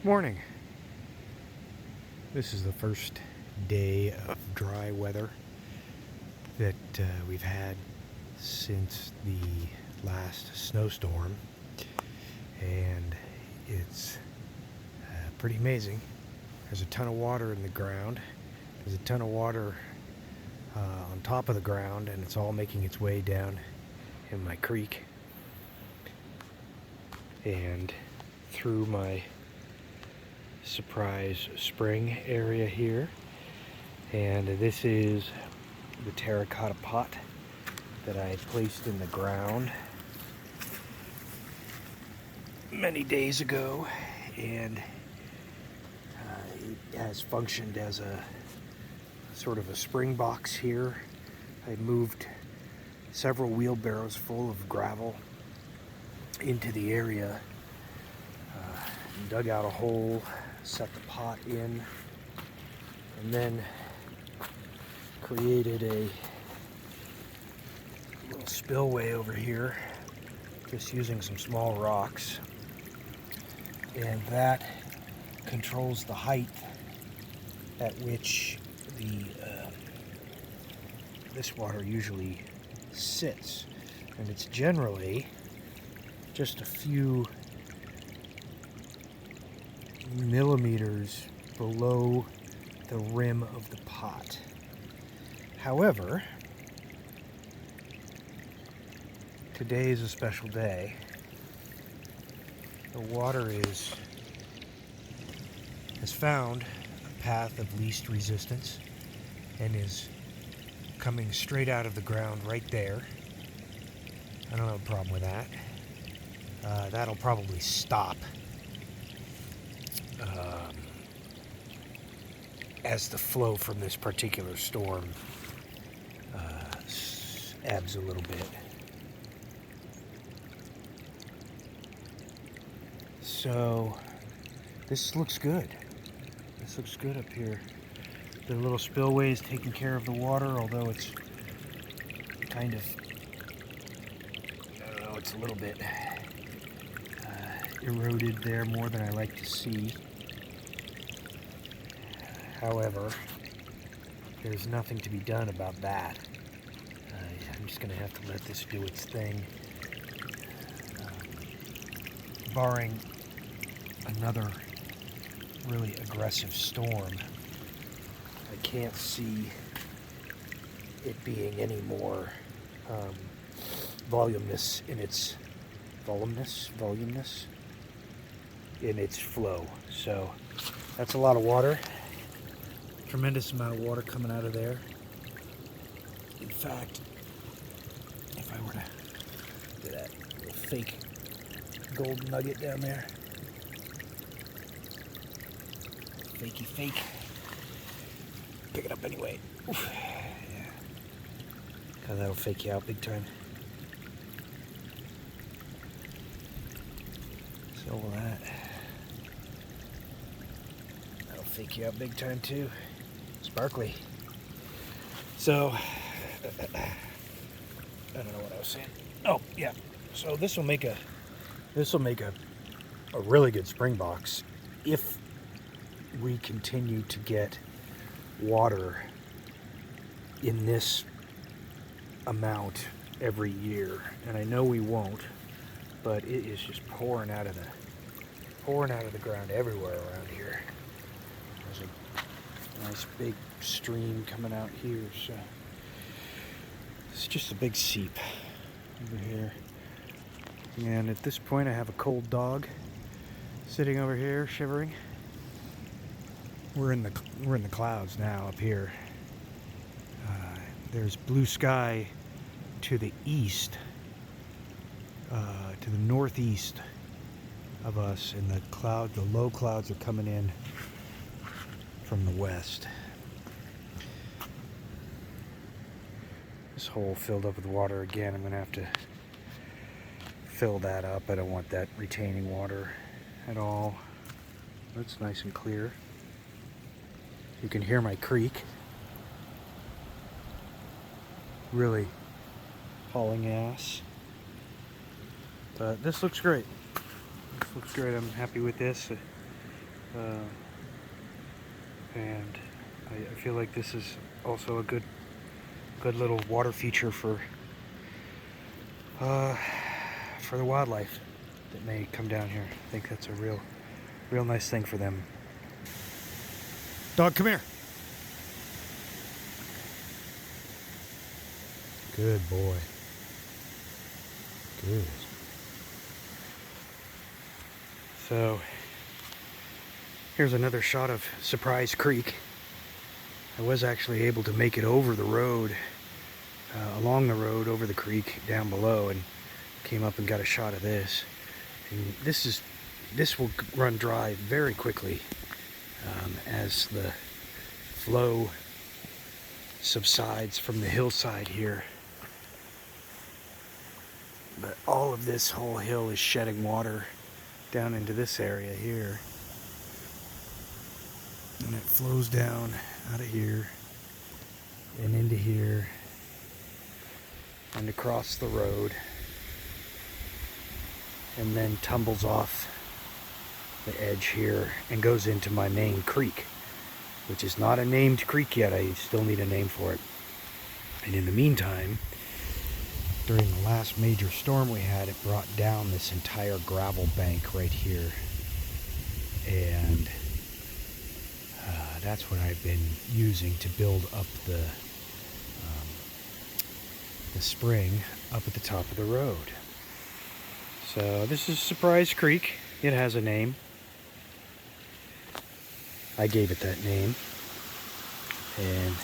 Morning. This is the first day of dry weather that we've had since the last snowstorm, and it's pretty amazing. There's a ton of water in the ground. There's a ton of water on top of the ground, and it's all making its way down in my creek and through my surprise spring area here. And this is the terracotta pot that I placed in the ground many days ago, and it has functioned as a sort of a spring box here. I moved several wheelbarrows full of gravel into the area, dug out a hole, set the pot in, and then created a little spillway over here just using some small rocks, and that controls the height at which this water usually sits, and it's generally just a few millimeters below the rim of the pot. However, today is a special day. The water has found a path of least resistance and is coming straight out of the ground right there. I don't have a problem with that. That'll probably stop as the flow from this particular storm ebbs a little bit. So this looks good. This looks good up here. The little spillway is taking care of the water, although it's kind of, I don't know, it's a little bit eroded there more than I like to see. However, there's nothing to be done about that. I'm just going to have to let this do its thing. Barring another really aggressive storm, I can't see it being any more voluminous in its flow. So that's a lot of water. Tremendous amount of water coming out of there. In fact, if I were to do that little fake gold nugget down there, fakey fake, pick it up anyway. Oof. Yeah. God, that'll fake you out big time. So will that. That'll fake you out big time too. Sparkly. So, I don't know what I was saying. Oh, yeah. So this will make a really good spring box if we continue to get water in this amount every year. And I know we won't, but it is just pouring out of the ground everywhere around here. There's a nice big stream coming out here, so it's just a big seep over here. And at this point I have a cold dog sitting over here shivering. We're in the clouds now up here. There's blue sky to the east, to the northeast of us, and the low clouds are coming in from the west. This hole filled up with water again. I'm gonna have to fill that up. I don't want that retaining water at all. That's nice and clear. You can hear my creek really hauling ass. But this looks great. This looks great. I'm happy with this. And I feel like this is also a good little water feature for the wildlife that may come down here. I think that's a real nice thing for them. Dog, come here. Good boy. Good. So, here's another shot of Surprise Creek. I was actually able to make it over the road, along the road, over the creek, down below, and came up and got a shot of this. And this will run dry very quickly as the flow subsides from the hillside here. But all of this whole hill is shedding water down into this area here. And it flows down out of here and into here and across the road and then tumbles off the edge here and goes into my main creek, which is not a named creek yet. I still need a name for it. And in the meantime, during the last major storm we had, it brought down this entire gravel bank right here. And that's what I've been using to build up the spring up at the top of the road. So this is Surprise Creek. It has a name. I gave it that name. And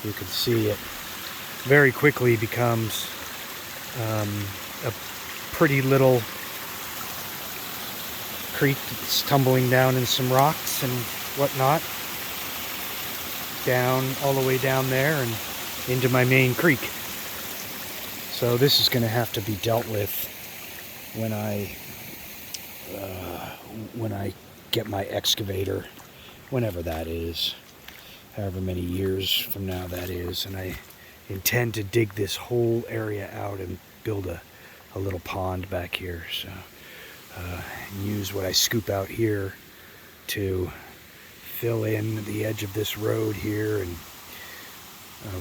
you can see it very quickly becomes a pretty little creek that's tumbling down in some rocks and whatnot, down all the way down there and into my main creek. So this is going to have to be dealt with when I get my excavator, whenever that is, however many years from now that is, and I intend to dig this whole area out and build a little pond back here. So use what I scoop out here to fill in the edge of this road here and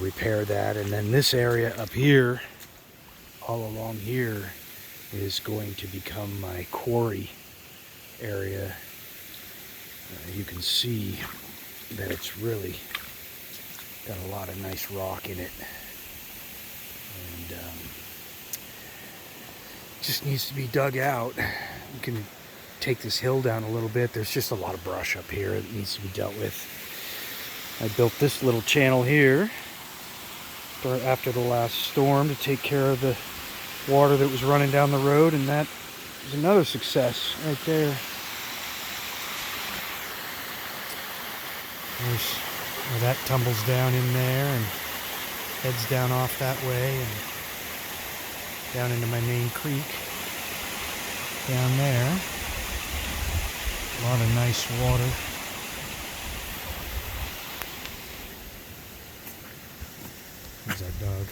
repair that. And then this area up here, all along here, is going to become my quarry area. You can see that it's really got a lot of nice rock in it, and just needs to be dug out. You can take this hill down a little bit. There's just a lot of brush up here that needs to be dealt with. I built this little channel here after the last storm to take care of the water that was running down the road, and that is another success right there. There's where that tumbles down in there and heads down off that way and down into my main creek down there. A lot of nice water. There's that dog.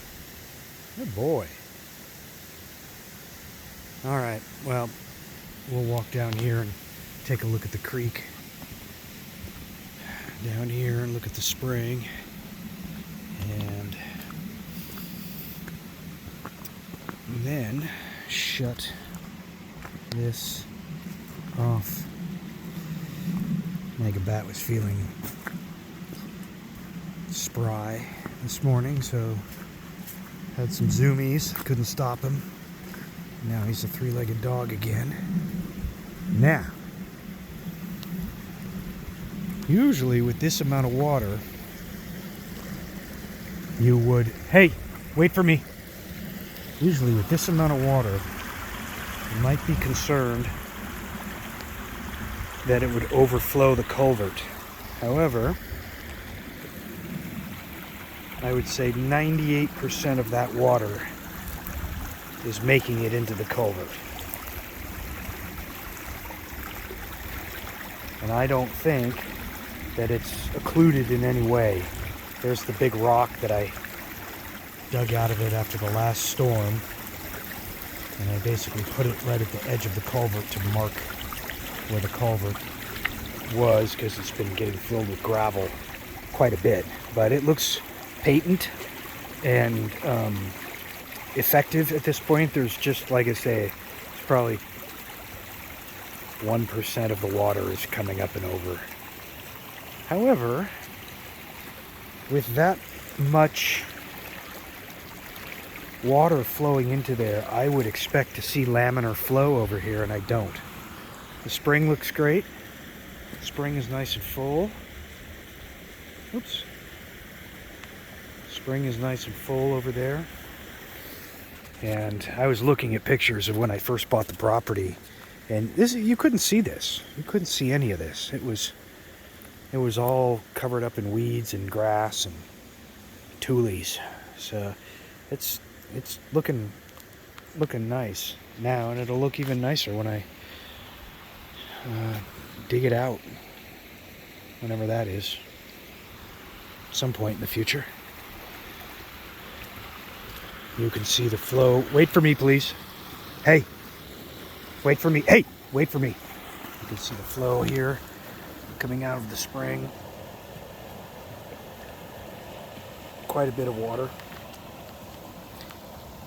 Good boy. All right, well, we'll walk down here and take a look at the creek down here and look at the spring, and then shut this off. Megabat was feeling spry this morning, so had some zoomies, couldn't stop him. Now he's a three-legged dog again. Now, usually with this amount of water, you would, hey, wait for me. Usually with this amount of water, you might be concerned that it would overflow the culvert. However, I would say 98% of that water is making it into the culvert. And I don't think that it's occluded in any way. There's the big rock that I dug out of it after the last storm, and I basically put it right at the edge of the culvert to mark where the culvert was, because it's been getting filled with gravel quite a bit. But it looks patent and effective at this point. There's just, like I say, it's probably 1% of the water is coming up and over. However, with that much water flowing into there, I would expect to see laminar flow over here, and I don't. The spring looks great. The spring is nice and full. Oops. Spring is nice and full over there. And I was looking at pictures of when I first bought the property, and this, you couldn't see this. You couldn't see any of this. It was all covered up in weeds and grass and tules. So it's looking nice now, and it'll look even nicer when I dig it out, whenever that is, some point in the future. You can see the flow. Wait for me, please. Hey, wait for me. Hey, wait for me. You can see the flow here coming out of the spring. Quite a bit of water.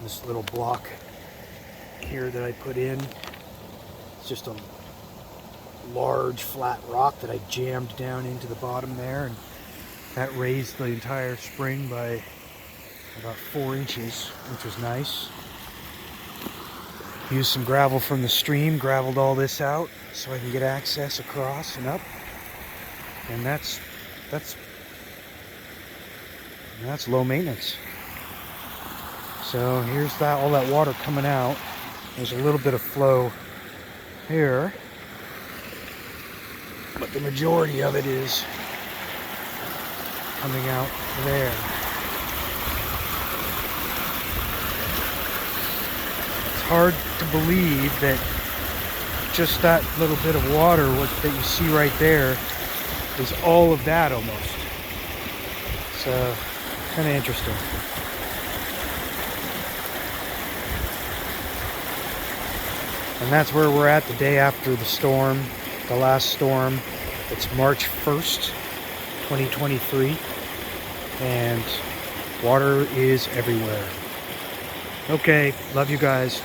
This little block here that I put in, it's just a large flat rock that I jammed down into the bottom there, and that raised the entire spring by about 4 inches, which was nice. Used some gravel from the stream, graveled all this out so I can get access across and up. And that's low maintenance. So here's that, all that water coming out. There's a little bit of flow here, but the majority of it is coming out there. It's hard to believe that just that little bit of water that you see right there is all of that almost. So kind of interesting. And that's where we're at the day after the storm, the last storm. It's March 1st, 2023, and water is everywhere. Okay, love you guys.